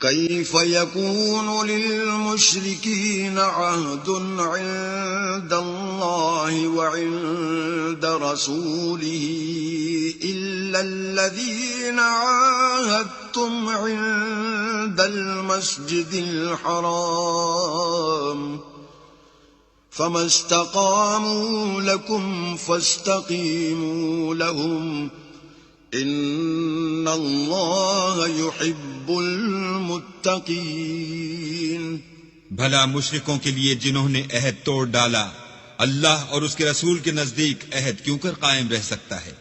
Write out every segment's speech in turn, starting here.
كيف يكون للمشركين عهد عند الله وعند رسوله إلا الذين عاهدتم عند المسجد الحرام فما استقاموا لكم فاستقيموا لهم ان اللہ یحب المتقین۔ بھلا مشرکوں کے لیے جنہوں نے عہد توڑ ڈالا اللہ اور اس کے رسول کے نزدیک عہد کیوں کر قائم رہ سکتا ہے؟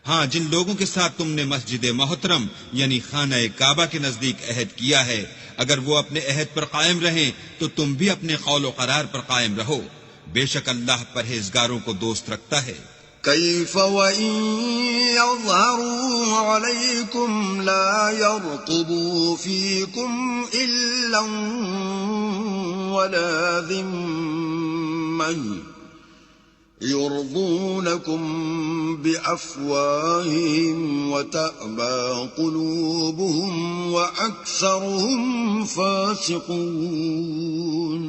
ہاں، جن لوگوں کے ساتھ تم نے مسجد محترم یعنی خانہ کعبہ کے نزدیک عہد کیا ہے، اگر وہ اپنے عہد پر قائم رہیں تو تم بھی اپنے قول و قرار پر قائم رہو، بے شک اللہ پرہیزگاروں کو دوست رکھتا ہے۔ كيف وإن يظهروا عليكم لا يرقبوا فيكم إلا ولا ذمة يرضونكم بأفواههم وتأبى قلوبهم وأكثرهم فاسقون۔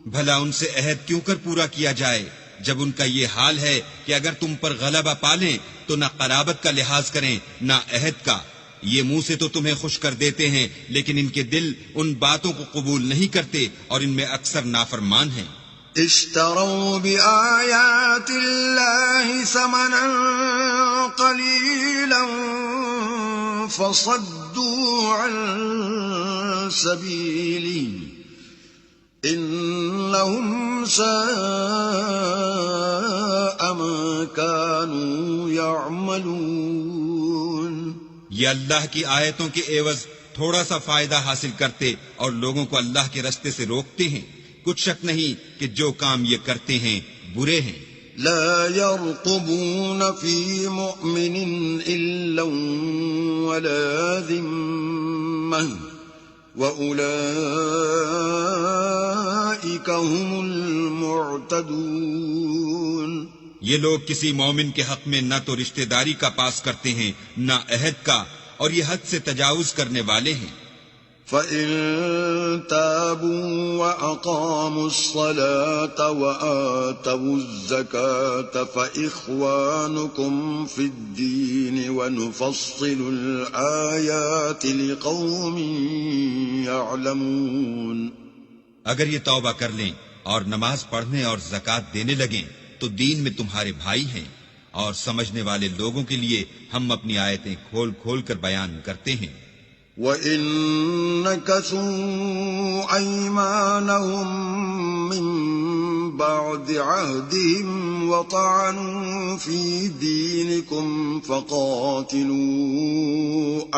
بھلا ان سے عہد کیوں کر پورا کیا جائے جب ان کا یہ حال ہے کہ اگر تم پر غلبہ پالیں تو نہ قرابت کا لحاظ کریں نہ عہد کا۔ یہ منہ سے تو تمہیں خوش کر دیتے ہیں لیکن ان کے دل ان باتوں کو قبول نہیں کرتے اور ان میں اکثر نافرمان ہیں۔ اشتروا بآیات اللہ ثمنا قلیلا فصدوا عن سبیلہ انہم ساء ما كانوا يعملون۔ یہ اللہ کی آیتوں کے عوض تھوڑا سا فائدہ حاصل کرتے اور لوگوں کو اللہ کے رستے سے روکتے ہیں، کچھ شک نہیں کہ جو کام یہ کرتے ہیں برے ہیں۔ لا يرقبون في مؤمن إلا ولا ذمة وَأُولَئِكَ هُمُ الْمُعْتَدُونَ۔ یہ لوگ کسی مومن کے حق میں نہ تو رشتہ داری کا پاس کرتے ہیں نہ عہد کا، اور یہ حد سے تجاوز کرنے والے ہیں۔ فَإِن تَابُوا وَأَقَامُوا الصَّلَاةَ وَآتَوُا الزَّكَاةَ فَإِخْوَانُكُمْ فِي الدِّينِ وَنُفَصِّلُ الْآيَاتِ لِقَوْمٍ يَعْلَمُونَ۔ اگر یہ توبہ کر لیں اور نماز پڑھنے اور زکوٰۃ دینے لگیں تو دین میں تمہارے بھائی ہیں، اور سمجھنے والے لوگوں کے لیے ہم اپنی آیتیں کھول کھول کر بیان کرتے ہیں۔ وَإِن نَكَثُوا أَيْمَانَهُم مِّن بَعْدِ عَهْدِهِمْ وَطَعَنُوا فِي دِينِكُمْ فَقَاتِلُوا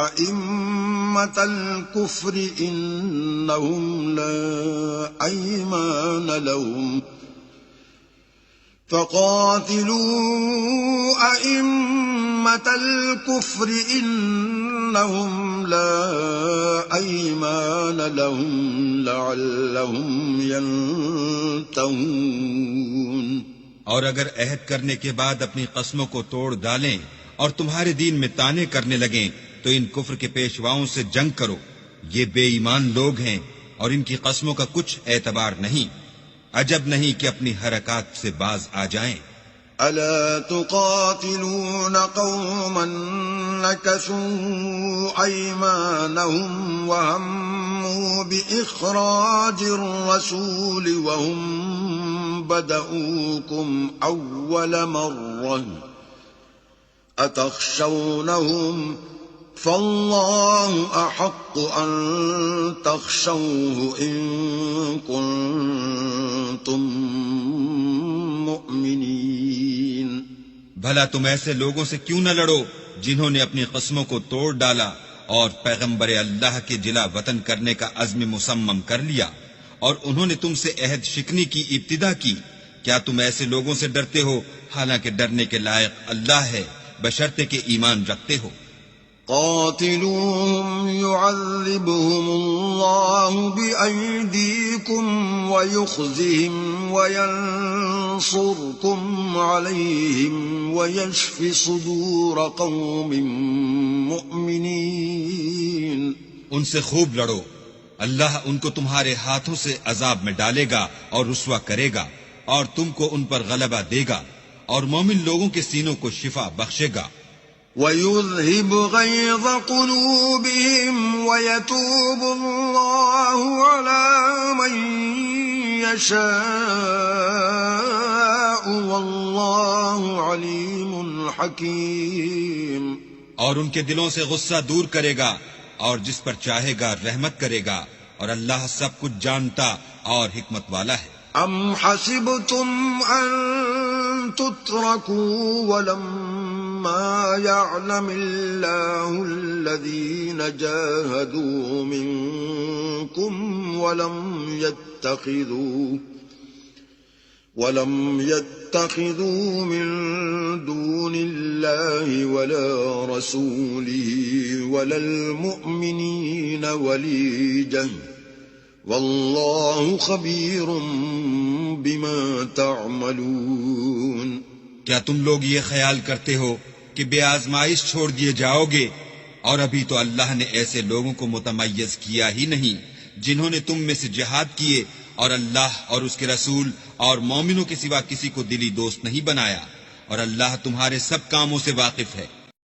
أَئِمَّةَ الْكُفْرِ إِنَّهُمْ لَا أَيْمَانَ لَهُمْ فَقَاتِلُوا أَئِمَّةَ الْكُفْرِ إِنَّهُمْ لَا أَيْمَانَ لَهُمْ لَعَلَّهُمْ يَنْتَهُونَ۔ اور اگر عہد کرنے کے بعد اپنی قسموں کو توڑ ڈالیں اور تمہارے دین میں طعنے کرنے لگیں تو ان کفر کے پیشواؤں سے جنگ کرو، یہ بے ایمان لوگ ہیں اور ان کی قسموں کا کچھ اعتبار نہیں، عجب نہیں کہ اپنی حرکات سے باز آ جائیں۔ ألا تقاتلون قوما نكثوا أيمانهم وهموا بإخراج الرسول وهم بدؤوكم أول مرة أتخشونهم فالله أحق أن تخشوه إن كنتم مؤمنين۔ بھلا تم ایسے لوگوں سے کیوں نہ لڑو جنہوں نے اپنی قسموں کو توڑ ڈالا اور پیغمبر اللہ کے جلا وطن کرنے کا عزم مصمم کر لیا، اور انہوں نے تم سے عہد شکنی کی ابتدا کی؟ کیا تم ایسے لوگوں سے ڈرتے ہو حالانکہ ڈرنے کے لائق اللہ ہے، بشرطے کہ ایمان رکھتے ہو۔ قاتلوهم يعذبهم الله بأيديكم ويخزهم وينصركم عليهم ويشف صدور قوم مؤمنين۔ ان سے خوب لڑو، اللہ ان کو تمہارے ہاتھوں سے عذاب میں ڈالے گا اور رسوا کرے گا، اور تم کو ان پر غلبہ دے گا، اور مومن لوگوں کے سینوں کو شفا بخشے گا۔ وَيُذْهِبُ غَيْظَ قُلُوبِهِمْ وَيَتُوبُ اللَّهُ عَلَى مَن يَشَاءُ وَاللَّهُ عَلِيمٌ حَكِيمٌ۔ اور ان کے دلوں سے غصہ دور کرے گا، اور جس پر چاہے گا رحمت کرے گا، اور اللہ سب کچھ جانتا اور حکمت والا ہے۔ أَمْ حَسِبْتُمْ أَن تُتْرَكُوا وَلَمَّا يَعْلَمِ اللَّهُ الَّذِينَ جَاهَدُوا مِنكُمْ وَلَمْ يَتَّخِذُوا مِن دُونِ اللَّهِ وَلَا رَسُولِهِ وَلَا الْمُؤْمِنِينَ وَلِيجَةً وَاللَّهُ خَبِيرٌ بِمَا تَعْمَلُونَ۔ کیا تم لوگ یہ خیال کرتے ہو کہ بے آزمائش چھوڑ دیے جاؤ گے؟ اور ابھی تو اللہ نے ایسے لوگوں کو متمیز کیا ہی نہیں جنہوں نے تم میں سے جہاد کیے اور اللہ اور اس کے رسول اور مومنوں کے سوا کسی کو دلی دوست نہیں بنایا، اور اللہ تمہارے سب کاموں سے واقف ہے۔